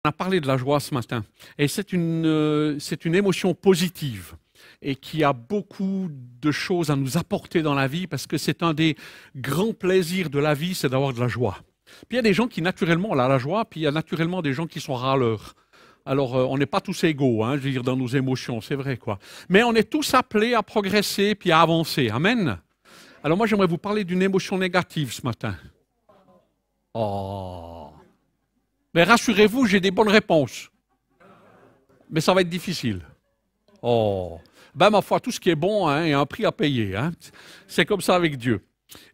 On a parlé de la joie ce matin, et c'est une émotion positive et qui a beaucoup de choses à nous apporter dans la vie parce que c'est un des grands plaisirs de la vie, c'est d'avoir de la joie. Puis il y a des gens qui naturellement ont la joie, puis il y a naturellement des gens qui sont râleurs. Alors, on n'est pas tous égaux, hein, je veux dire, dans nos émotions, c'est vrai, quoi. Mais on est tous appelés à progresser puis à avancer. Amen. Alors moi, j'aimerais vous parler d'une émotion négative ce matin. Oh. Mais rassurez-vous, j'ai des bonnes réponses. Mais ça va être difficile. Oh. Ben, ma foi, tout ce qui est bon, hein, il y a un prix à payer. Hein. C'est comme ça avec Dieu.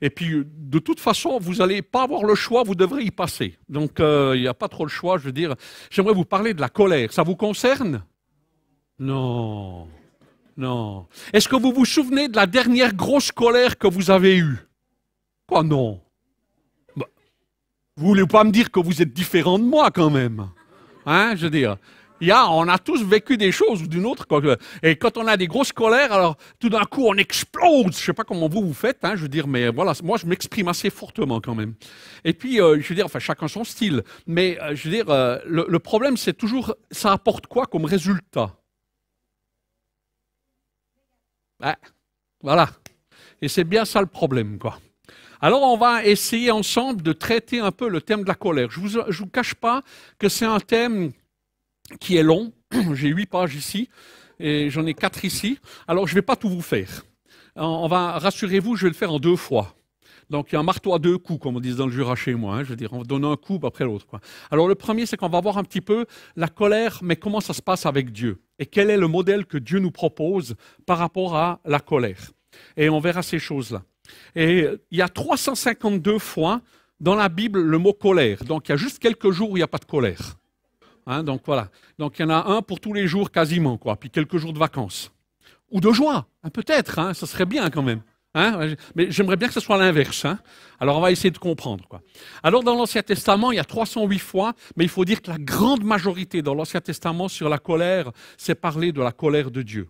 Et puis, de toute façon, vous n'allez pas avoir le choix, vous devrez y passer. Donc, il n'y a pas trop le choix, je veux dire. J'aimerais vous parler de la colère. Ça vous concerne? Non. Non. Est-ce que vous vous souvenez de la dernière grosse colère que vous avez eue? Quoi, non? Bah, vous ne voulez pas me dire que vous êtes différent de moi, quand même? Hein, je veux dire. On a tous vécu des choses ou d'une autre. Et quand on a des grosses colères, alors tout d'un coup, on explose. Je ne sais pas comment vous faites, hein, je veux dire, mais voilà, moi, je m'exprime assez fortement quand même. Et puis, je veux dire, enfin, chacun son style. Mais je veux dire, le problème, c'est toujours, ça apporte quoi comme résultat? Ouais, voilà. Et c'est bien ça le problème, quoi. Alors, on va essayer ensemble de traiter un peu le thème de la colère. Je ne vous cache pas que c'est un thème qui est long. J'ai 8 pages ici et j'en ai 4 ici. Alors, je ne vais pas tout vous faire. Rassurez-vous, je vais le faire en 2 fois. Donc, il y a un marteau à 2 coups, comme on dit dans le Jura chez moi. Hein. Je veux dire, on donne un coup après l'autre. Alors, le premier, c'est qu'on va voir un petit peu la colère, mais comment ça se passe avec Dieu. Et quel est le modèle que Dieu nous propose par rapport à la colère. Et on verra ces choses-là. Et il y a 352 fois dans la Bible le mot colère. Donc, il y a juste quelques jours où il n'y a pas de colère. Hein, donc voilà. Donc il y en a un pour tous les jours quasiment, quoi. Puis quelques jours de vacances. Ou de joie, hein, peut-être, hein, ça serait bien quand même. Hein, mais j'aimerais bien que ce soit l'inverse. Hein. Alors on va essayer de comprendre. Quoi. Alors dans l'Ancien Testament, il y a 308 fois, mais il faut dire que la grande majorité dans l'Ancien Testament sur la colère, c'est parler de la colère de Dieu.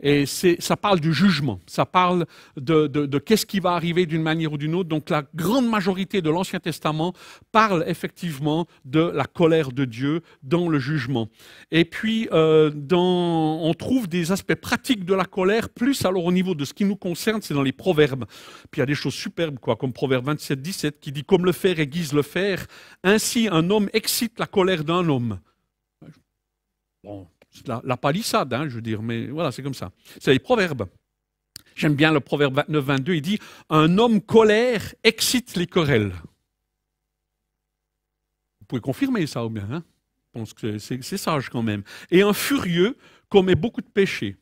Et ça parle du jugement, ça parle de qu'est-ce qui va arriver d'une manière ou d'une autre. Donc la grande majorité de l'Ancien Testament parle effectivement de la colère de Dieu dans le jugement. Et puis on trouve des aspects pratiques de la colère, plus alors au niveau de ce qui nous concerne, c'est dans les proverbes. Puis il y a des choses superbes, quoi, comme Proverbe 27, 17, qui dit « Comme le fer aiguise le fer, ainsi un homme excite la colère d'un homme. » Bon. La palissade, hein, je veux dire, mais voilà, c'est comme ça. C'est les proverbes. J'aime bien le proverbe 29, 22, il dit « Un homme colère excite les querelles. » Vous pouvez confirmer ça ou bien, hein? Je pense que c'est sage quand même. « Et un furieux commet beaucoup de péchés. »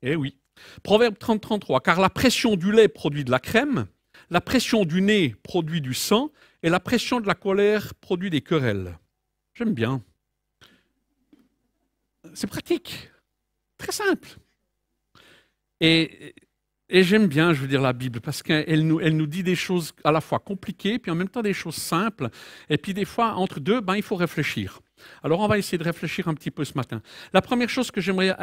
Eh oui. Proverbe 30, 33, « Car la pression du lait produit de la crème, la pression du nez produit du sang, et la pression de la colère produit des querelles. » J'aime bien. C'est pratique, très simple. Et j'aime bien, je veux dire, la Bible, parce qu'elle nous dit des choses à la fois compliquées, puis en même temps des choses simples. Et puis des fois, entre deux, il faut réfléchir. Alors on va essayer de réfléchir un petit peu ce matin. La première chose que j'aimerais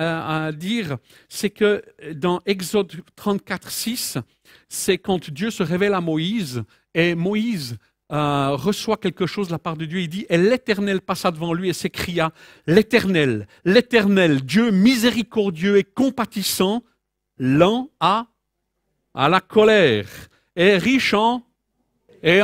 dire, c'est que dans Exode 34, 6, c'est quand Dieu se révèle à Moïse, et Moïse reçoit quelque chose de la part de Dieu. Il dit, et l'Éternel passa devant lui et s'écria, l'Éternel, Dieu miséricordieux et compatissant, lent à la colère, et riche en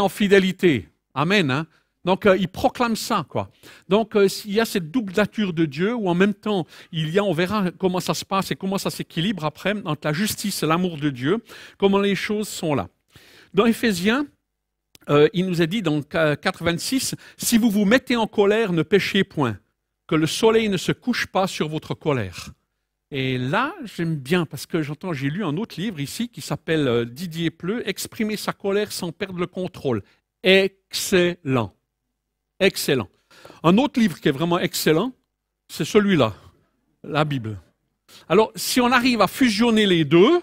fidélité. Amen. Hein? Donc, il proclame ça, quoi. Donc, il y a cette double nature de Dieu où en même temps, on verra comment ça se passe et comment ça s'équilibre après entre la justice et l'amour de Dieu, comment les choses sont là. Dans Éphésiens, il nous a dit dans 4,26, « Si vous vous mettez en colère, ne péchez point, que le soleil ne se couche pas sur votre colère. » Et là, j'aime bien, parce que j'ai lu un autre livre ici qui s'appelle Didier Pleu, « Exprimer sa colère sans perdre le contrôle. » Excellent. Excellent. Un autre livre qui est vraiment excellent, c'est celui-là, la Bible. Alors, si on arrive à fusionner les deux,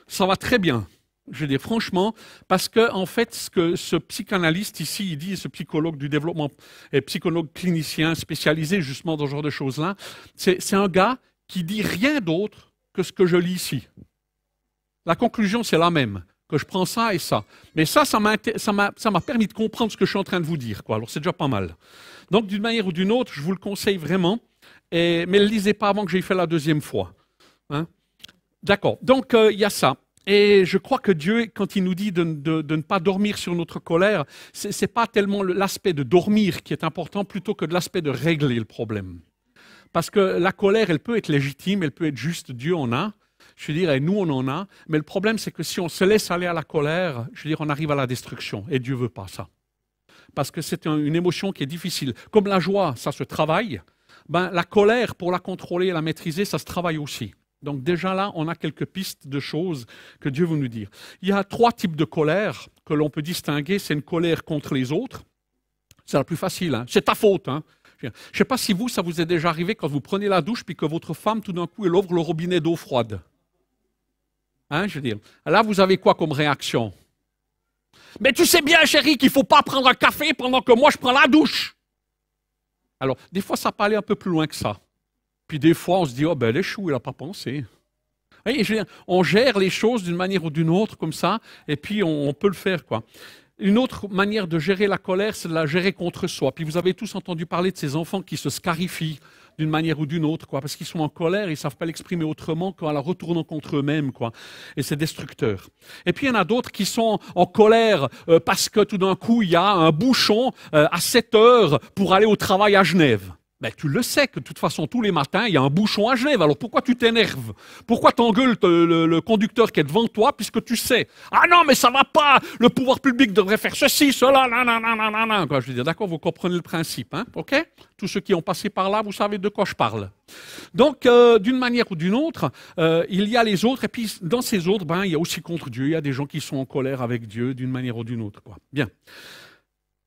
ça va très bien. Je dis franchement, parce que en fait, ce que ce psychanalyste ici, il dit, ce psychologue du développement et psychologue clinicien spécialisé justement dans ce genre de choses-là, c'est un gars qui dit rien d'autre que ce que je lis ici. La conclusion, c'est la même, que je prends ça et ça. Mais ça m'a permis de comprendre ce que je suis en train de vous dire, quoi. Alors c'est déjà pas mal. Donc d'une manière ou d'une autre, je vous le conseille vraiment, mais ne le lisez pas avant que j'aie fait la deuxième fois. Hein? D'accord, donc il y a ça. Et je crois que Dieu, quand il nous dit de ne pas dormir sur notre colère, ce n'est pas tellement l'aspect de dormir qui est important, plutôt que de l'aspect de régler le problème. Parce que la colère, elle peut être légitime, elle peut être juste, Dieu en a, je veux dire, et nous on en a, mais le problème c'est que si on se laisse aller à la colère, je veux dire, on arrive à la destruction, et Dieu ne veut pas ça. Parce que c'est une émotion qui est difficile. Comme la joie, ça se travaille, ben, la colère, pour la contrôler et la maîtriser, ça se travaille aussi. Donc déjà là, on a quelques pistes de choses que Dieu veut nous dire. Il y a 3 types de colère que l'on peut distinguer. C'est une colère contre les autres. C'est la plus facile. Hein. C'est ta faute. Hein. Je ne sais pas si ça vous est déjà arrivé quand vous prenez la douche puis que votre femme, tout d'un coup, elle ouvre le robinet d'eau froide. Hein, je veux dire. Là, vous avez quoi comme réaction? Mais tu sais bien, chérie, qu'il ne faut pas prendre un café pendant que moi, je prends la douche. Alors, des fois, ça peut aller un peu plus loin que ça. Puis des fois, on se dit, oh ben, les choux, il n'a pas pensé. Voyez, on gère les choses d'une manière ou d'une autre, comme ça, et puis on peut le faire, quoi. Une autre manière de gérer la colère, c'est de la gérer contre soi. Puis vous avez tous entendu parler de ces enfants qui se scarifient d'une manière ou d'une autre, quoi, parce qu'ils sont en colère, ils ne savent pas l'exprimer autrement qu'en la retournant contre eux-mêmes, quoi. Et c'est destructeur. Et puis il y en a d'autres qui sont en colère parce que tout d'un coup, il y a un bouchon à 7 heures pour aller au travail à Genève. Ben, tu le sais que de toute façon, tous les matins, il y a un bouchon à Genève. Alors pourquoi tu t'énerves? Pourquoi t'engueules le conducteur qui est devant toi puisque tu sais? Ah non, mais ça va pas! Le pouvoir public devrait faire ceci, cela, nanana. Quoi, je veux dire, d'accord, vous comprenez le principe, hein? OK? Tous ceux qui ont passé par là, vous savez de quoi je parle. Donc, d'une manière ou d'une autre, il y a les autres, et puis dans ces autres, ben, il y a aussi contre Dieu. Il y a des gens qui sont en colère avec Dieu d'une manière ou d'une autre, quoi. Bien.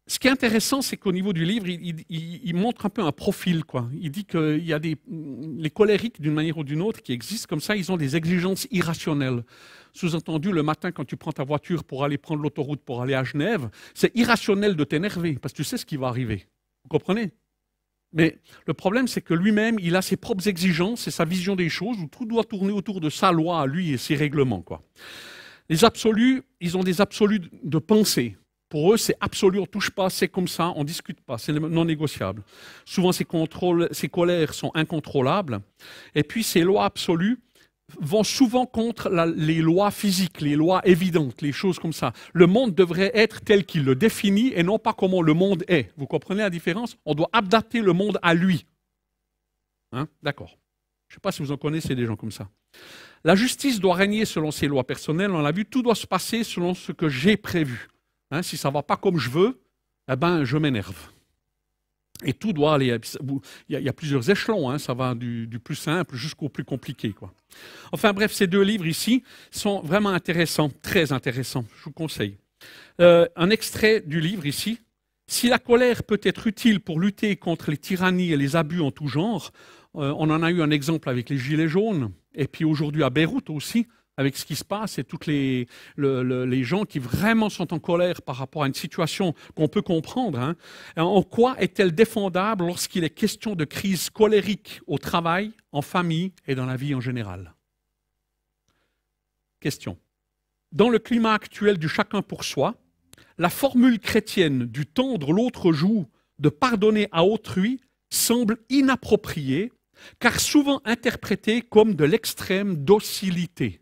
Ce qui est intéressant, c'est qu'au niveau du livre, il montre un peu un profil, quoi. Il dit qu'il y a les colériques, d'une manière ou d'une autre, qui existent comme ça, ils ont des exigences irrationnelles. Sous-entendu, le matin, quand tu prends ta voiture pour aller prendre l'autoroute pour aller à Genève, c'est irrationnel de t'énerver, parce que tu sais ce qui va arriver. Vous comprenez? Mais le problème, c'est que lui-même, il a ses propres exigences et sa vision des choses, où tout doit tourner autour de sa loi à lui et ses règlements, quoi. Les absolus, ils ont des absolus de pensée. Pour eux, c'est absolu, on ne touche pas, c'est comme ça, on ne discute pas, c'est non négociable. Souvent, ces colères sont incontrôlables. Et puis, ces lois absolues vont souvent contre les lois physiques, les lois évidentes, les choses comme ça. Le monde devrait être tel qu'il le définit et non pas comment le monde est. Vous comprenez la différence? On doit adapter le monde à lui. Hein? D'accord. Je ne sais pas si vous en connaissez des gens comme ça. La justice doit régner selon ses lois personnelles. On l'a vu, tout doit se passer selon ce que j'ai prévu. Hein, si ça ne va pas comme je veux, eh ben, je m'énerve. Et tout doit aller. Il y a plusieurs échelons, hein, ça va du plus simple jusqu'au plus compliqué, quoi. Enfin bref, ces 2 livres ici sont vraiment intéressants, très intéressants, je vous conseille. Un extrait du livre ici. Si la colère peut être utile pour lutter contre les tyrannies et les abus en tout genre, on en a eu un exemple avec les Gilets jaunes, et puis aujourd'hui à Beyrouth aussi, avec ce qui se passe et tous les gens qui vraiment sont en colère par rapport à une situation qu'on peut comprendre. Hein. En quoi est-elle défendable lorsqu'il est question de crise colérique au travail, en famille et dans la vie en général? Question. Dans le climat actuel du chacun pour soi, la formule chrétienne du tendre l'autre joue, de pardonner à autrui, semble inappropriée, car souvent interprétée comme de l'extrême docilité.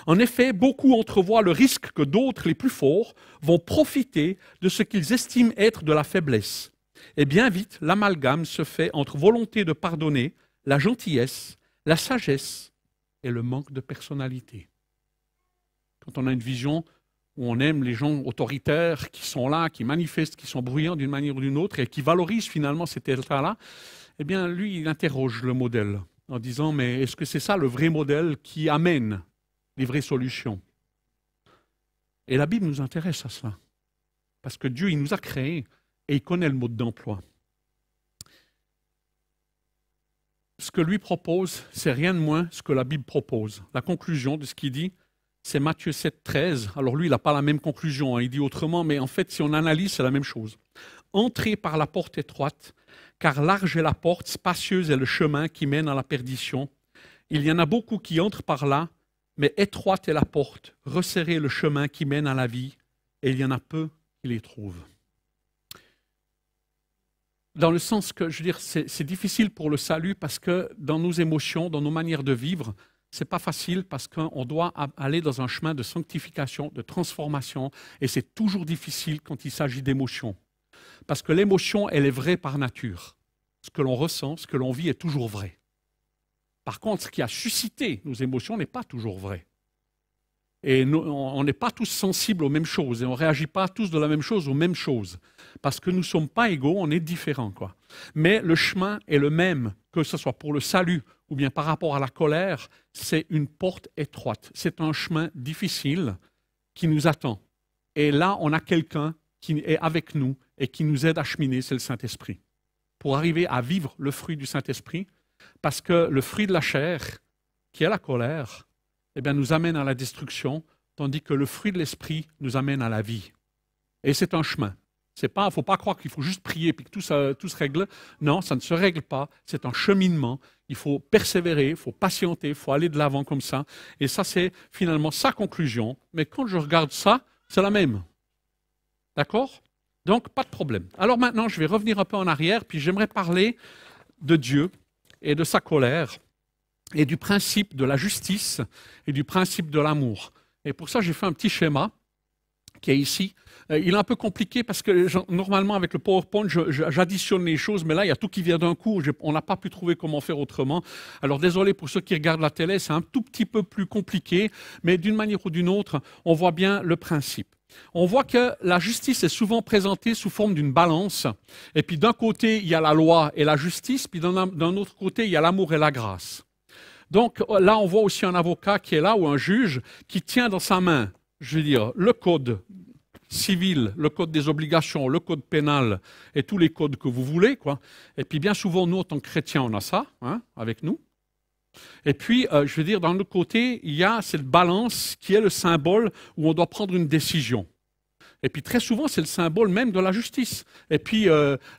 En effet, beaucoup entrevoient le risque que d'autres, les plus forts, vont profiter de ce qu'ils estiment être de la faiblesse. Et bien vite, l'amalgame se fait entre volonté de pardonner, la gentillesse, la sagesse et le manque de personnalité. Quand on a une vision où on aime les gens autoritaires qui sont là, qui manifestent, qui sont bruyants d'une manière ou d'une autre et qui valorisent finalement cet état-là, eh bien, lui, il interroge le modèle en disant, mais est-ce que c'est ça le vrai modèle qui amène les vraies solutions? Et la Bible nous intéresse à ça. Parce que Dieu, il nous a créés et il connaît le mode d'emploi. Ce que lui propose, c'est rien de moins ce que la Bible propose. La conclusion de ce qu'il dit, c'est Matthieu 7, 13. Alors lui, il n'a pas la même conclusion, hein. Il dit autrement, mais en fait, si on analyse, c'est la même chose. Entrez par la porte étroite, car large est la porte, spacieuse est le chemin qui mène à la perdition. Il y en a beaucoup qui entrent par là, mais étroite est la porte, resserré le chemin qui mène à la vie, et il y en a peu qui les trouvent. Dans le sens que, je veux dire, c'est difficile pour le salut parce que dans nos émotions, dans nos manières de vivre, c'est pas facile parce qu'on doit aller dans un chemin de sanctification, de transformation, et c'est toujours difficile quand il s'agit d'émotions. Parce que l'émotion, elle est vraie par nature. Ce que l'on ressent, ce que l'on vit est toujours vrai. Par contre, ce qui a suscité nos émotions n'est pas toujours vrai. Et nous, on n'est pas tous sensibles aux mêmes choses et on ne réagit pas tous de la même chose aux mêmes choses. Parce que nous ne sommes pas égaux, on est différents, quoi. Mais le chemin est le même, que ce soit pour le salut ou bien par rapport à la colère, c'est une porte étroite. C'est un chemin difficile qui nous attend. Et là, on a quelqu'un qui est avec nous et qui nous aide à cheminer, c'est le Saint-Esprit. Pour arriver à vivre le fruit du Saint-Esprit, parce que le fruit de la chair, qui est la colère, eh bien, nous amène à la destruction, tandis que le fruit de l'esprit nous amène à la vie. Et c'est un chemin. Il ne faut pas croire qu'il faut juste prier et que tout se règle. Non, ça ne se règle pas. C'est un cheminement. Il faut persévérer, il faut patienter, il faut aller de l'avant comme ça. Et ça, c'est finalement sa conclusion. Mais quand je regarde ça, c'est la même. D'accord? Donc, pas de problème. Alors maintenant, je vais revenir un peu en arrière, puis j'aimerais parler de Dieu et de sa colère, et du principe de la justice et du principe de l'amour. Et pour ça, j'ai fait un petit schéma qui est ici. Il est un peu compliqué parce que normalement, avec le PowerPoint, j'additionne les choses, mais là, il y a tout qui vient d'un coup. On n'a pas pu trouver comment faire autrement. Alors, désolé pour ceux qui regardent la télé, c'est un tout petit peu plus compliqué, mais d'une manière ou d'une autre, on voit bien le principe. On voit que la justice est souvent présentée sous forme d'une balance. Et puis, d'un côté, il y a la loi et la justice, puis d'un autre côté, il y a l'amour et la grâce. Donc là, on voit aussi un avocat qui est là, ou un juge, qui tient dans sa main, je veux dire, le code civil, le code des obligations, le code pénal et tous les codes que vous voulez, quoi. Et puis bien souvent, nous, en tant que chrétiens, on a ça, hein, avec nous. Et puis, je veux dire, d'un autre côté, il y a cette balance qui est le symbole où on doit prendre une décision. Et puis très souvent, c'est le symbole même de la justice. Et puis,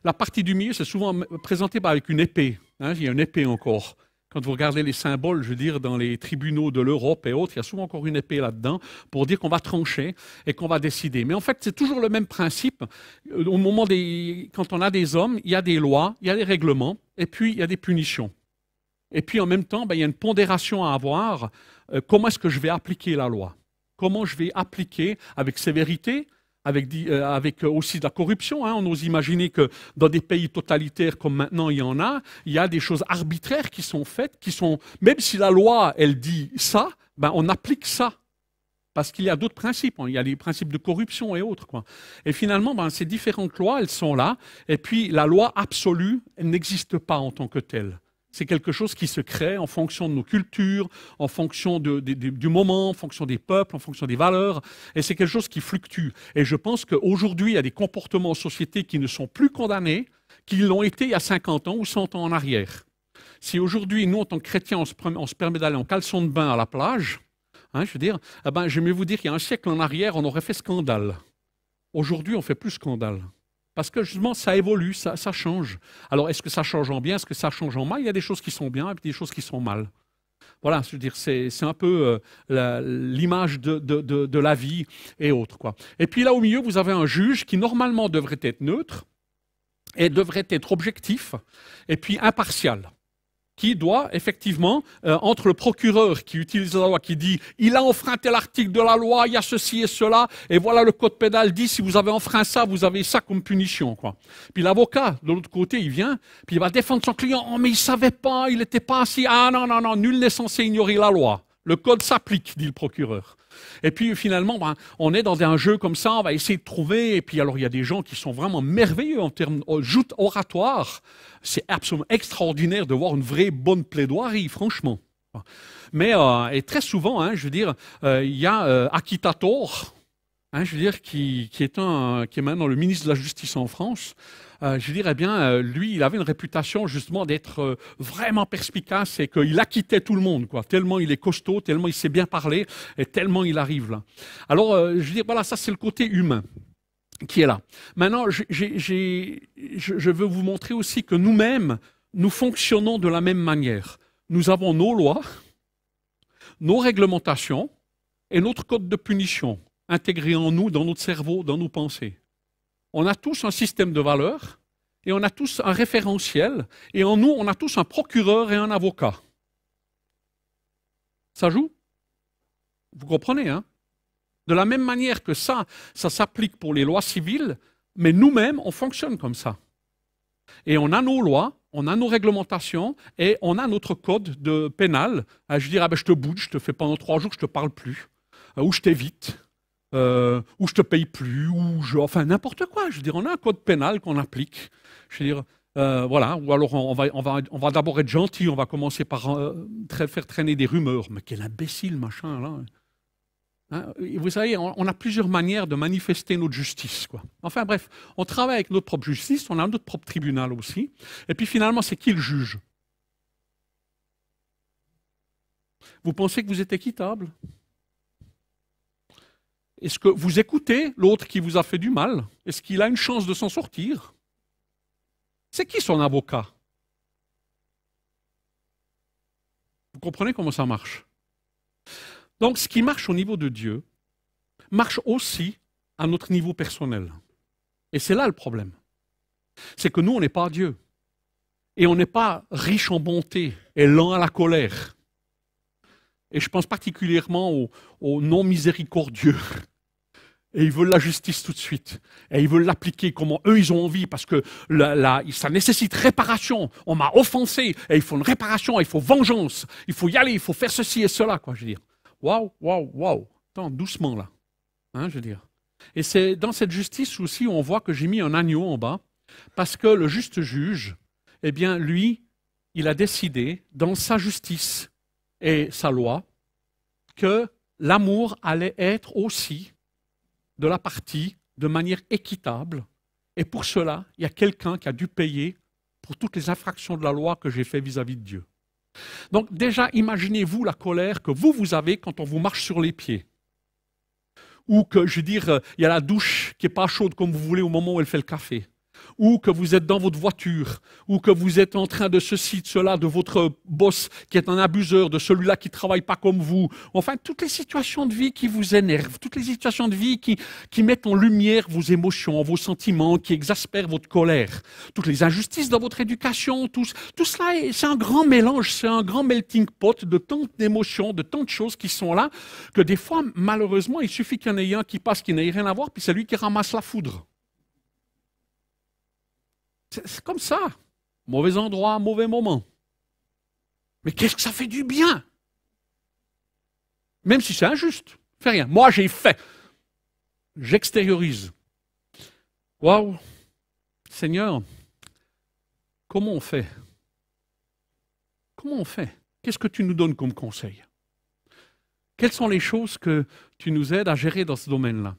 la partie du milieu, c'est souvent présenté avec une épée. Hein, il y a une épée encore. Quand vous regardez les symboles, je veux dire, dans les tribunaux de l'Europe et autres, il y a souvent encore une épée là-dedans pour dire qu'on va trancher et qu'on va décider. Mais en fait, c'est toujours le même principe. Au moment quand on a des hommes, il y a des lois, il y a des règlements, et puis il y a des punitions. Et puis en même temps, il y a une pondération à avoir. Comment est-ce que je vais appliquer la loi? Comment je vais appliquer avec sévérité, avec aussi de la corruption. Hein. On ose imaginer que dans des pays totalitaires comme maintenant il y a des choses arbitraires qui sont faites, même si la loi, elle dit ça, on applique ça. Parce qu'il y a d'autres principes. Il y a les principes de corruption et autres, quoi. Et finalement, ces différentes lois, elles sont là. Et puis, la loi absolue, elle n'existe pas en tant que telle. C'est quelque chose qui se crée en fonction de nos cultures, en fonction du moment, en fonction des peuples, en fonction des valeurs. Et c'est quelque chose qui fluctue. Et je pense qu'aujourd'hui, il y a des comportements en société qui ne sont plus condamnés, qu'ils l'ont été il y a 50 ans ou 100 ans en arrière. Si aujourd'hui, nous, en tant que chrétiens, on se permet d'aller en caleçon de bain à la plage, hein, je veux dire, j'aimerais vous dire qu'il y a un siècle en arrière, on aurait fait scandale. Aujourd'hui, on ne fait plus scandale. Parce que justement, ça évolue, ça change. Alors, est-ce que ça change en bien, est-ce que ça change en mal? Il y a des choses qui sont bien et des choses qui sont mal. Voilà, je veux dire, c'est un peu l'image de la vie et autres, quoi. Et puis là, au milieu, vous avez un juge qui, normalement, devrait être neutre et devrait être objectif et puis impartial, qui doit effectivement, entre le procureur qui utilise la loi, qui dit « il a enfreint tel article de la loi, il y a ceci et cela, et voilà le code pénal dit si vous avez enfreint ça, vous avez ça comme punition. » quoi. Puis l'avocat, de l'autre côté, il vient, puis il va défendre son client « oh mais il ne savait pas, il n'était pas assis, ah non, non, non, nul n'est censé ignorer la loi. Le code s'applique, dit le procureur. » Et puis finalement, on est dans un jeu comme ça, on va essayer de trouver, et puis alors il y a des gens qui sont vraiment merveilleux en termes de joute oratoire. C'est absolument extraordinaire de voir une vraie bonne plaidoirie, franchement. Mais et très souvent, hein, je veux dire, il y a Akitator, hein, je veux dire, qui est maintenant le ministre de la Justice en France. Je dirais bien, lui, il avait une réputation justement d'être vraiment perspicace et qu'il acquittait tout le monde, quoi. Tellement il est costaud, tellement il sait bien parler et tellement il arrive là. Alors, je veux dire, voilà, ça c'est le côté humain qui est là. Maintenant, je veux vous montrer aussi que nous-mêmes, nous fonctionnons de la même manière. Nous avons nos lois, nos réglementations et notre code de punition intégrés en nous, dans notre cerveau, dans nos pensées. On a tous un système de valeurs et on a tous un référentiel et en nous, on a tous un procureur et un avocat. Ça joue? Vous comprenez, hein? De la même manière que ça s'applique pour les lois civiles, mais nous-mêmes, on fonctionne comme ça. Et on a nos lois, on a nos réglementations et on a notre code de pénal. Je dirais, je te boude, je te fais pendant 3 jours, je ne te parle plus, ou je t'évite, ou je te paye plus, enfin n'importe quoi. Je veux dire, on a un code pénal qu'on applique. Je veux dire, voilà. Ou alors on va d'abord être gentil, on va commencer par faire traîner des rumeurs. Mais quel imbécile, machin, là. Hein, vous savez, on a plusieurs manières de manifester notre justice, quoi. Enfin bref, on travaille avec notre propre justice, on a notre propre tribunal aussi. Et puis finalement, c'est qui le juge? Vous pensez que vous êtes équitable? Est-ce que vous écoutez l'autre qui vous a fait du mal? Est-ce qu'il a une chance de s'en sortir? C'est qui son avocat? Vous comprenez comment ça marche? Donc, ce qui marche au niveau de Dieu marche aussi à notre niveau personnel. Et c'est là le problème. C'est que nous, on n'est pas Dieu. Et on n'est pas riche en bonté et lent à la colère. Et je pense particulièrement aux non-miséricordieux. Et ils veulent la justice tout de suite. Et ils veulent l'appliquer comme eux, ils ont envie, parce que ça nécessite réparation. On m'a offensé, et il faut une réparation, il faut vengeance. Il faut y aller, il faut faire ceci et cela, quoi, je veux dire. Waouh, waouh, waouh. Attends, doucement là. Hein, je veux dire. Et c'est dans cette justice aussi où on voit que j'ai mis un agneau en bas, parce que le juste juge, eh bien, lui, il a décidé, dans sa justice et sa loi, que l'amour allait être aussi de la partie de manière équitable. Et pour cela, il y a quelqu'un qui a dû payer pour toutes les infractions de la loi que j'ai fait vis-à-vis de Dieu. Donc déjà, imaginez-vous la colère que vous avez quand on vous marche sur les pieds. Ou que, je veux dire, il y a la douche qui n'est pas chaude comme vous voulez au moment où elle fait le café. Ou que vous êtes dans votre voiture, ou que vous êtes en train de ceci, de cela, de votre boss qui est un abuseur, de celui-là qui ne travaille pas comme vous. Enfin, toutes les situations de vie qui vous énervent, toutes les situations de vie qui mettent en lumière vos émotions, vos sentiments, qui exaspèrent votre colère. Toutes les injustices dans votre éducation, tout cela, c'est un grand mélange, c'est un grand melting pot de tant d'émotions, de tant de choses qui sont là, que des fois, malheureusement, il suffit qu'il y en ait un qui passe, qui n'ait rien à voir, puis c'est lui qui ramasse la foudre. C'est comme ça. Mauvais endroit, mauvais moment. Mais qu'est-ce que ça fait du bien? Même si c'est injuste. Fais rien. Moi, j'ai fait. J'extériorise. Waouh! Seigneur, comment on fait? Comment on fait? Qu'est-ce que tu nous donnes comme conseil? Quelles sont les choses que tu nous aides à gérer dans ce domaine-là?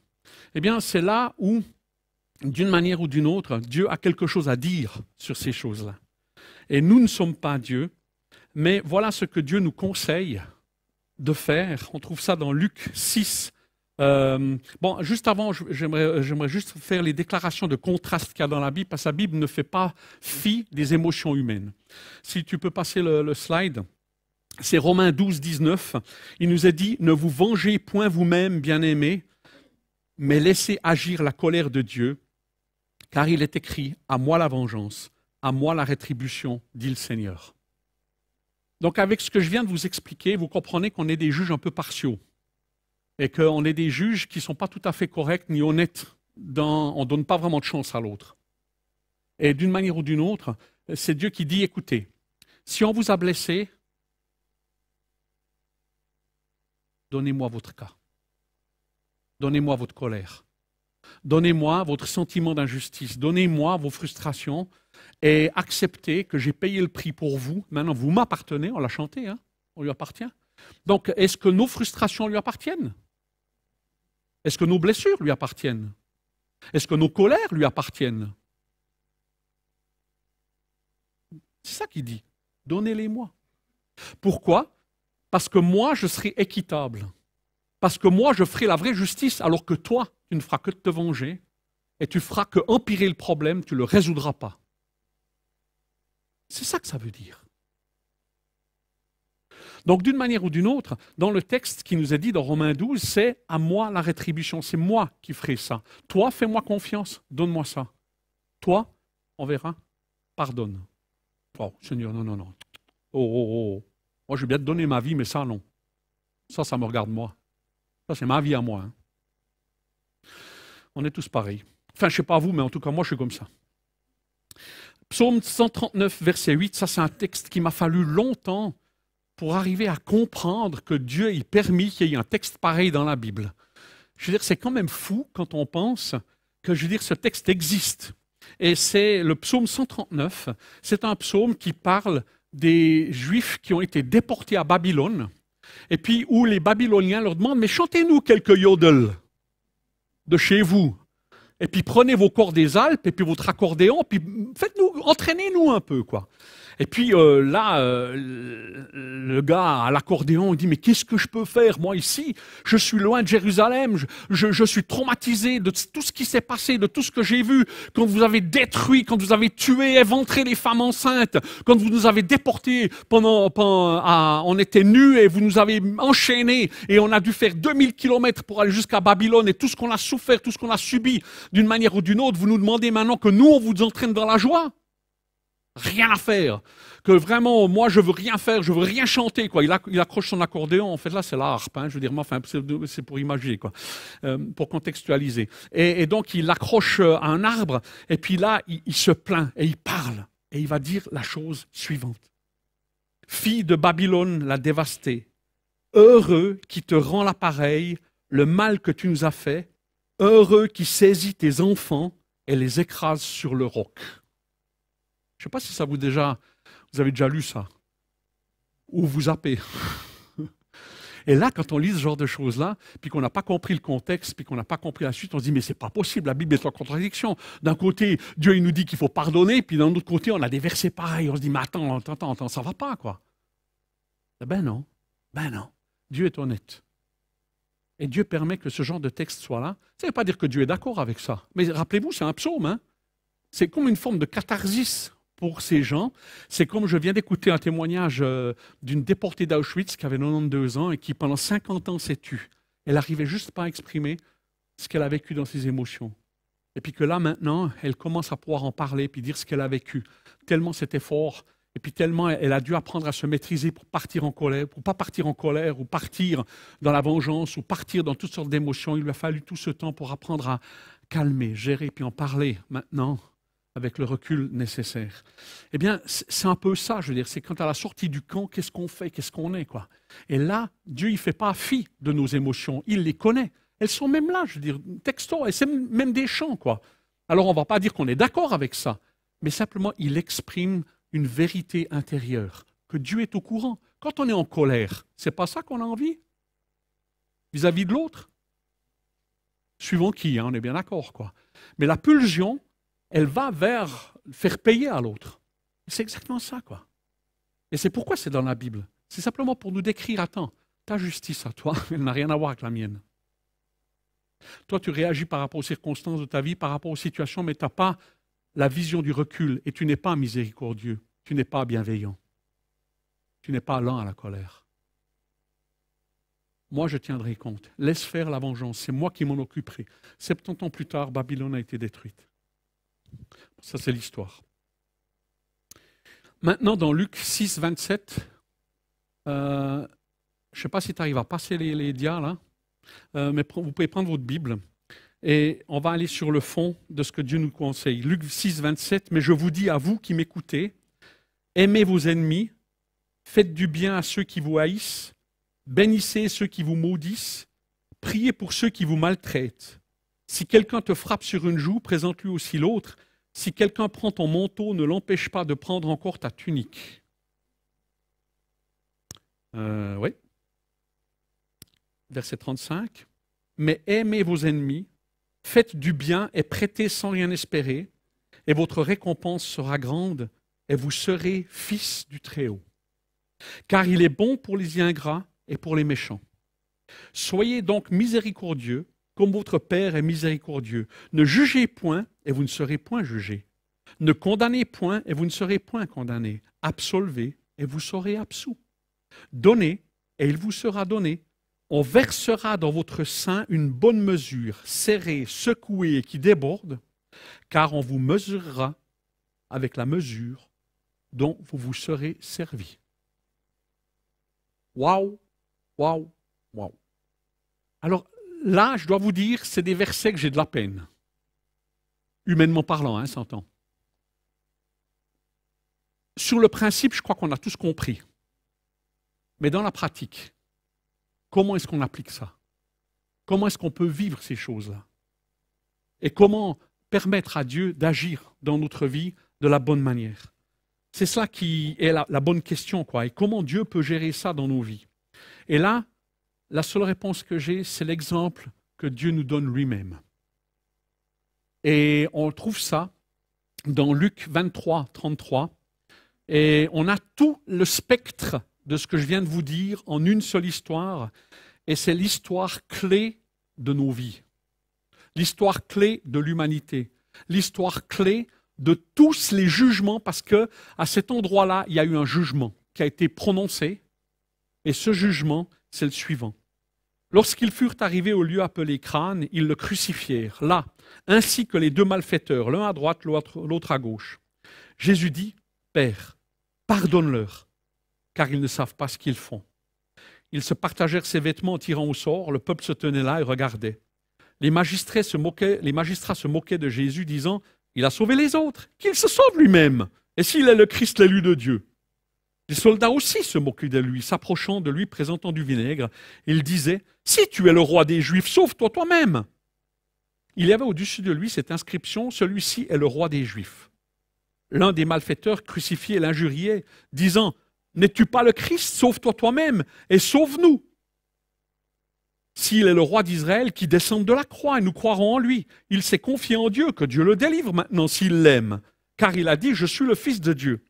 Eh bien, c'est là où d'une manière ou d'une autre, Dieu a quelque chose à dire sur ces choses-là. Et nous ne sommes pas Dieu, mais voilà ce que Dieu nous conseille de faire. On trouve ça dans Luc 6. Bon, juste avant, j'aimerais juste faire les déclarations de contraste qu'il y a dans la Bible, parce que la Bible ne fait pas fi des émotions humaines. Si tu peux passer le slide. C'est Romains 12, 19. Il nous est dit, ne vous vengez point vous-même, bien-aimés, mais laissez agir la colère de Dieu, car il est écrit, à moi la vengeance, à moi la rétribution, dit le Seigneur. Donc avec ce que je viens de vous expliquer, vous comprenez qu'on est des juges un peu partiaux et qu'on est des juges qui ne sont pas tout à fait corrects ni honnêtes, on ne donne pas vraiment de chance à l'autre. Et d'une manière ou d'une autre, c'est Dieu qui dit, écoutez, si on vous a blessé, donnez-moi votre cas, donnez-moi votre colère. Donnez-moi votre sentiment d'injustice, donnez-moi vos frustrations et acceptez que j'ai payé le prix pour vous. Maintenant, vous m'appartenez, on l'a chanté, hein, on lui appartient. Donc, est-ce que nos frustrations lui appartiennent? Est-ce que nos blessures lui appartiennent? Est-ce que nos colères lui appartiennent? C'est ça qu'il dit. Donnez-les-moi. Pourquoi? Parce que moi, je serai équitable. Parce que moi, je ferai la vraie justice, alors que toi, tu ne feras que de te venger, et tu feras que empirer le problème, tu ne le résoudras pas. C'est ça que ça veut dire. Donc d'une manière ou d'une autre, dans le texte qui nous est dit dans Romains 12, c'est à moi la rétribution, c'est moi qui ferai ça. Toi, fais-moi confiance, donne-moi ça. Toi, on verra, pardonne. Oh, Seigneur, non, non, non. Oh, oh, oh. Moi, je vais bien te donner ma vie, mais ça, non. Ça me regarde moi. Ça, c'est ma vie à moi. Hein. On est tous pareils. Enfin, je ne sais pas vous, mais en tout cas, moi, je suis comme ça. Psaume 139, verset 8, ça, c'est un texte qui m'a fallu longtemps pour arriver à comprendre que Dieu ait permis qu'il y ait un texte pareil dans la Bible. Je veux dire, c'est quand même fou quand on pense que, je veux dire, ce texte existe. Et c'est le psaume 139, c'est un psaume qui parle des Juifs qui ont été déportés à Babylone, et puis où les Babyloniens leur demandent « Mais chantez-nous quelques yodels de chez vous. Et puis prenez vos cordes des Alpes, et puis votre accordéon, puis faites-nous, entraînez-nous un peu, quoi. » Et puis le gars à l'accordéon dit « Mais qu'est-ce que je peux faire, moi, ici? Je suis loin de Jérusalem, je suis traumatisé de tout ce qui s'est passé, de tout ce que j'ai vu, quand vous avez détruit, quand vous avez tué, éventré les femmes enceintes, quand vous nous avez déportés on était nus et vous nous avez enchaînés et on a dû faire 2000 kilomètres pour aller jusqu'à Babylone et tout ce qu'on a souffert, tout ce qu'on a subi d'une manière ou d'une autre, vous nous demandez maintenant que nous, on vous entraîne dans la joie? Rien à faire. Que vraiment, moi, je veux rien faire, je veux rien chanter, quoi. Il accroche son accordéon. En fait, là, c'est la harpe, hein, je veux dire, enfin, c'est pour imaginer, quoi, pour contextualiser. Et donc, il accroche à un arbre, et puis là, il se plaint, et il parle, et il va dire la chose suivante. Fille de Babylone, la dévastée, heureux qui te rend l'appareil, le mal que tu nous as fait, heureux qui saisit tes enfants et les écrase sur le roc. Je ne sais pas si vous avez déjà lu ça, ou vous zappez. Et là, quand on lit ce genre de choses-là, puis qu'on n'a pas compris le contexte, puis qu'on n'a pas compris la suite, on se dit, mais c'est pas possible, la Bible est en contradiction. D'un côté, Dieu il nous dit qu'il faut pardonner, puis d'un autre côté, on a des versets pareils. On se dit, mais attends, ça ne va pas, quoi. Ben non, Dieu est honnête. Et Dieu permet que ce genre de texte soit là. Ça ne veut pas dire que Dieu est d'accord avec ça. Mais rappelez-vous, c'est un psaume, hein? C'est comme une forme de catharsis pour ces gens. C'est comme je viens d'écouter un témoignage d'une déportée d'Auschwitz qui avait 92 ans et qui, pendant 50 ans, s'est tue. Elle n'arrivait juste pas à exprimer ce qu'elle a vécu dans ses émotions. Et puis que là, maintenant, elle commence à pouvoir en parler puis dire ce qu'elle a vécu. Tellement c'était fort. Et puis tellement elle a dû apprendre à se maîtriser pour partir en colère, pour pas partir en colère, ou partir dans la vengeance, ou partir dans toutes sortes d'émotions. Il lui a fallu tout ce temps pour apprendre à calmer, gérer, puis en parler maintenant, avec le recul nécessaire. Eh bien, c'est un peu ça, je veux dire, c'est quand à la sortie du camp, qu'est-ce qu'on fait, qu'est-ce qu'on est, quoi. Et là, Dieu, il ne fait pas fi de nos émotions, il les connaît. Elles sont même là, je veux dire, texto, et c'est même des chants, quoi. Alors, on ne va pas dire qu'on est d'accord avec ça, mais simplement, il exprime une vérité intérieure, que Dieu est au courant. Quand on est en colère, c'est pas ça qu'on a envie vis-à-vis de l'autre. Suivant qui, hein, on est bien d'accord, quoi. Mais la pulsion, elle va vers faire payer à l'autre. C'est exactement ça, quoi. Et c'est pourquoi c'est dans la Bible. C'est simplement pour nous décrire, attends, ta justice à toi, elle n'a rien à voir avec la mienne. Toi, tu réagis par rapport aux circonstances de ta vie, par rapport aux situations, mais tu n'as pas la vision du recul et tu n'es pas miséricordieux, tu n'es pas bienveillant, tu n'es pas lent à la colère. Moi, je tiendrai compte. Laisse faire la vengeance, c'est moi qui m'en occuperai. 70 ans plus tard, Babylone a été détruite. Ça, c'est l'histoire. Maintenant, dans Luc 6, 27, je ne sais pas si tu arrives à passer les dias, là, mais vous pouvez prendre votre Bible et on va aller sur le fond de ce que Dieu nous conseille. Luc 6, 27, mais je vous dis à vous qui m'écoutez, aimez vos ennemis, faites du bien à ceux qui vous haïssent, bénissez ceux qui vous maudissent, priez pour ceux qui vous maltraitent. Si quelqu'un te frappe sur une joue, présente-lui aussi l'autre. Si quelqu'un prend ton manteau, ne l'empêche pas de prendre encore ta tunique. Oui. Verset 35. Mais aimez vos ennemis, faites du bien et prêtez sans rien espérer, et votre récompense sera grande, et vous serez fils du Très-Haut. Car il est bon pour les ingrats et pour les méchants. Soyez donc miséricordieux, comme votre Père est miséricordieux. Ne jugez point, et vous ne serez point jugés. Ne condamnez point, et vous ne serez point condamnés. Absolvez, et vous serez absous. Donnez, et il vous sera donné. On versera dans votre sein une bonne mesure, serrée, secouée et qui déborde, car on vous mesurera avec la mesure dont vous vous serez servi. Waouh, waouh, waouh. Alors là, je dois vous dire, c'est des versets que j'ai de la peine. Humainement parlant, hein, s'entend. Sur le principe, je crois qu'on a tous compris. Mais dans la pratique, comment est-ce qu'on applique ça? Comment est-ce qu'on peut vivre ces choses-là? Et comment permettre à Dieu d'agir dans notre vie de la bonne manière? C'est ça qui est la bonne question, quoi. Et comment Dieu peut gérer ça dans nos vies? Et là, la seule réponse que j'ai, c'est l'exemple que Dieu nous donne lui-même. Et on trouve ça dans Luc 23, 33. Et on a tout le spectre de ce que je viens de vous dire en une seule histoire. Et c'est l'histoire clé de nos vies. L'histoire clé de l'humanité. L'histoire clé de tous les jugements, parce que à cet endroit-là, il y a eu un jugement qui a été prononcé. Et ce jugement, c'est le suivant. Lorsqu'ils furent arrivés au lieu appelé Crâne, ils le crucifièrent, là, ainsi que les deux malfaiteurs, l'un à droite, l'autre à gauche. Jésus dit, Père, pardonne-leur, car ils ne savent pas ce qu'ils font. Ils se partagèrent ses vêtements en tirant au sort, le peuple se tenait là et regardait. Les magistrats se moquaient de Jésus, disant, il a sauvé les autres, qu'il se sauve lui-même, et s'il est le Christ, l'élu de Dieu. Les soldats aussi se moquaient de lui, s'approchant de lui, présentant du vinaigre. Ils disaient, si tu es le roi des Juifs, sauve-toi toi-même. Il y avait au-dessus de lui cette inscription, celui-ci est le roi des Juifs. L'un des malfaiteurs crucifiés l'injuriait, disant, n'es-tu pas le Christ, sauve-toi toi-même et sauve-nous. S'il est le roi d'Israël qui descend de la croix, et nous croirons en lui. Il s'est confié en Dieu, que Dieu le délivre maintenant s'il l'aime, car il a dit, je suis le Fils de Dieu.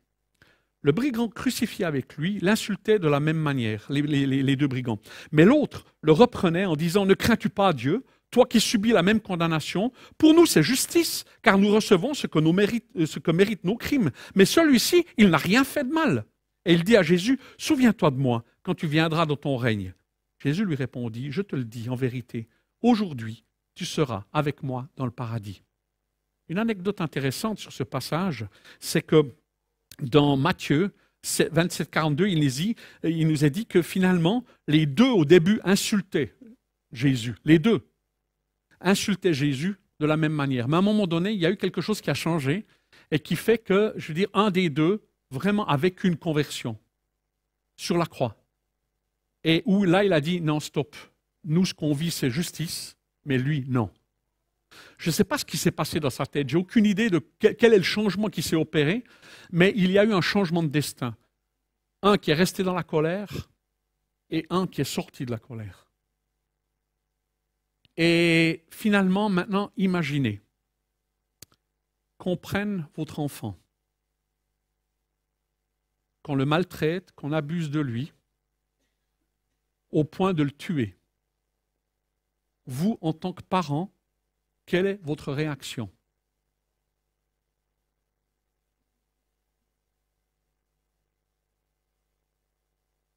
Le brigand crucifié avec lui l'insultait de la même manière, les deux brigands. Mais l'autre le reprenait en disant, ne crains-tu pas Dieu, toi qui subis la même condamnation? Pour nous, c'est justice, car nous recevons ce que méritent nos crimes. Mais celui-ci, il n'a rien fait de mal. Et il dit à Jésus, souviens-toi de moi quand tu viendras dans ton règne. Jésus lui répondit, je te le dis en vérité, aujourd'hui, tu seras avec moi dans le paradis. Une anecdote intéressante sur ce passage, c'est que dans Matthieu 27, 42, il nous a dit que finalement, les deux au début insultaient Jésus. Les deux insultaient Jésus de la même manière. Mais à un moment donné, il y a eu quelque chose qui a changé et qui fait que, je veux dire, un des deux, vraiment avec une conversion sur la croix. Et où là, il a dit, non, stop. Nous, ce qu'on vit, c'est justice, mais lui, non. Je ne sais pas ce qui s'est passé dans sa tête. J'ai aucune idée de quel est le changement qui s'est opéré, mais il y a eu un changement de destin. Un qui est resté dans la colère et un qui est sorti de la colère. Et finalement, maintenant, imaginez qu'on prenne votre enfant, qu'on le maltraite, qu'on abuse de lui, au point de le tuer. Vous, en tant que parent, quelle est votre réaction?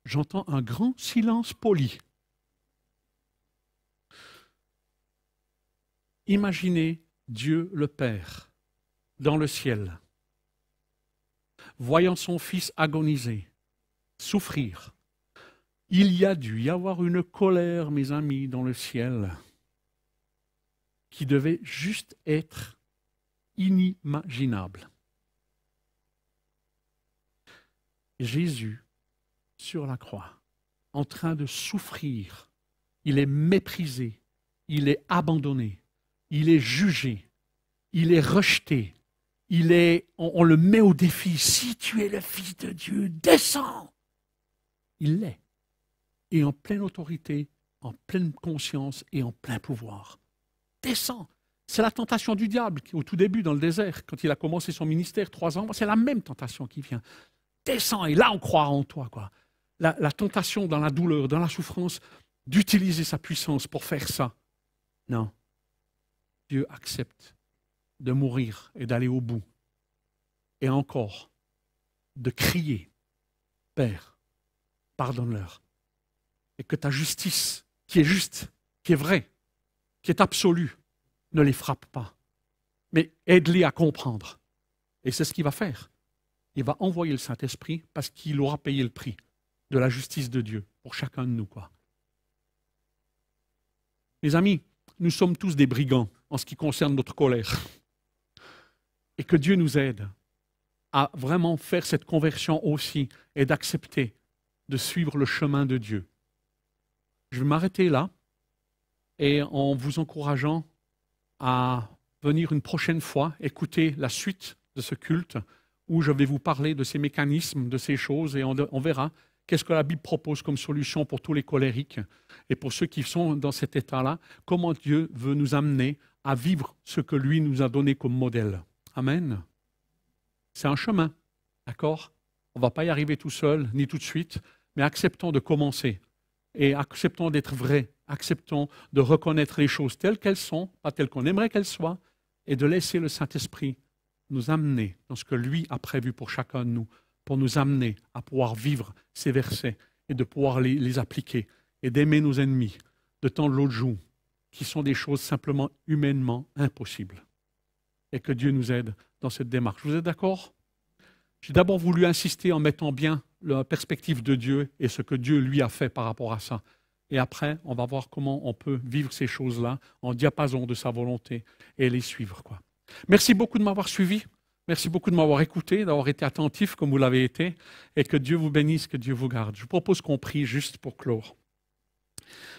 J'entends un grand silence poli. Imaginez Dieu le Père dans le ciel, voyant son fils agoniser, souffrir. Il y a dû y avoir une colère, mes amis, dans le ciel, qui devait juste être inimaginable. Jésus, sur la croix, en train de souffrir, il est méprisé, il est abandonné, il est jugé, il est rejeté, on le met au défi. Si tu es le Fils de Dieu, descends. Il l'est. Et en pleine autorité, en pleine conscience et en plein pouvoir. Descends. C'est la tentation du diable au tout début dans le désert, quand il a commencé son ministère, 3 ans, c'est la même tentation qui vient. Descends et là on croira en toi, quoi. La tentation dans la douleur, dans la souffrance, d'utiliser sa puissance pour faire ça. Non. Dieu accepte de mourir et d'aller au bout. Et encore, de crier, Père, pardonne-leur. Et que ta justice, qui est juste, qui est vraie, qui est absolue, ne les frappe pas. Mais aide-les à comprendre. Et c'est ce qu'il va faire. Il va envoyer le Saint-Esprit parce qu'il aura payé le prix de la justice de Dieu pour chacun de nous, quoi. Mes amis, nous sommes tous des brigands en ce qui concerne notre colère. Et que Dieu nous aide à vraiment faire cette conversion aussi et d'accepter de suivre le chemin de Dieu. Je vais m'arrêter là et en vous encourageant à venir une prochaine fois écouter la suite de ce culte où je vais vous parler de ces mécanismes, de ces choses et on verra qu'est-ce que la Bible propose comme solution pour tous les colériques et pour ceux qui sont dans cet état-là, comment Dieu veut nous amener à vivre ce que lui nous a donné comme modèle. Amen. C'est un chemin, d'accord? On ne va pas y arriver tout seul, ni tout de suite, mais acceptons de commencer et acceptons d'être vrais, acceptons de reconnaître les choses telles qu'elles sont, pas telles qu'on aimerait qu'elles soient, et de laisser le Saint-Esprit nous amener dans ce que lui a prévu pour chacun de nous, pour nous amener à pouvoir vivre ces versets et de pouvoir les appliquer et d'aimer nos ennemis, de tendre l'autre joue, qui sont des choses simplement humainement impossibles. Et que Dieu nous aide dans cette démarche. Vous êtes d'accord? J'ai d'abord voulu insister en mettant bien la perspective de Dieu et ce que Dieu lui a fait par rapport à ça. Et après, on va voir comment on peut vivre ces choses-là en diapason de sa volonté et les suivre, quoi. Merci beaucoup de m'avoir suivi. Merci beaucoup de m'avoir écouté, d'avoir été attentif comme vous l'avez été. Et que Dieu vous bénisse, que Dieu vous garde. Je vous propose qu'on prie juste pour clore.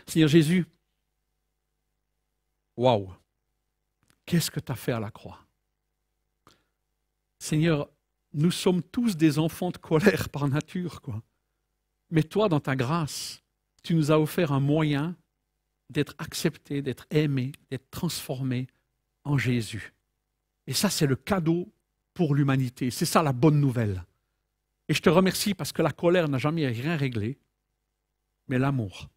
Seigneur Jésus, waouh! Qu'est-ce que tu as fait à la croix? Seigneur, nous sommes tous des enfants de colère par nature, quoi. Mais toi, dans ta grâce, tu nous as offert un moyen d'être accepté, d'être aimé, d'être transformé en Jésus. Et ça, c'est le cadeau pour l'humanité. C'est ça la bonne nouvelle. Et je te remercie parce que la colère n'a jamais rien réglé, mais l'amour,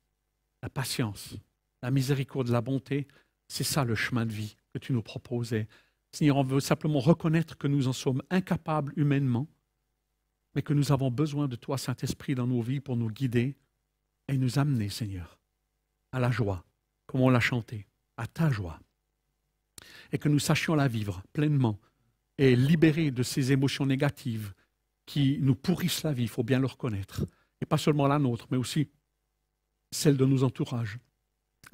la patience, la miséricorde, la bonté, c'est ça le chemin de vie que tu nous proposais. Seigneur, on veut simplement reconnaître que nous en sommes incapables humainement, mais que nous avons besoin de toi, Saint-Esprit, dans nos vies pour nous guider et nous amener, Seigneur, à la joie, comme on l'a chanté, à ta joie. Et que nous sachions la vivre pleinement et libérer de ces émotions négatives qui nous pourrissent la vie, il faut bien le reconnaître. Et pas seulement la nôtre, mais aussi celle de nos entourages.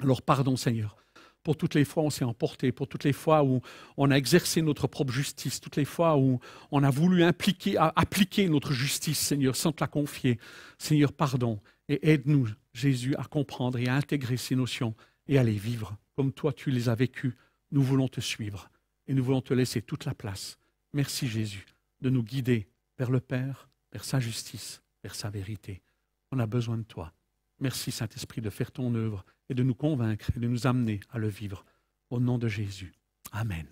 Alors pardon, Seigneur, pour toutes les fois où on s'est emporté, pour toutes les fois où on a exercé notre propre justice, toutes les fois où on a voulu appliquer notre justice, Seigneur, sans te la confier. Seigneur, pardon, et aide-nous, Jésus, à comprendre et à intégrer ces notions et à les vivre comme toi tu les as vécues. Nous voulons te suivre et nous voulons te laisser toute la place. Merci, Jésus, de nous guider vers le Père, vers sa justice, vers sa vérité. On a besoin de toi. Merci, Saint-Esprit, de faire ton œuvre et de nous convaincre et de nous amener à le vivre. Au nom de Jésus. Amen.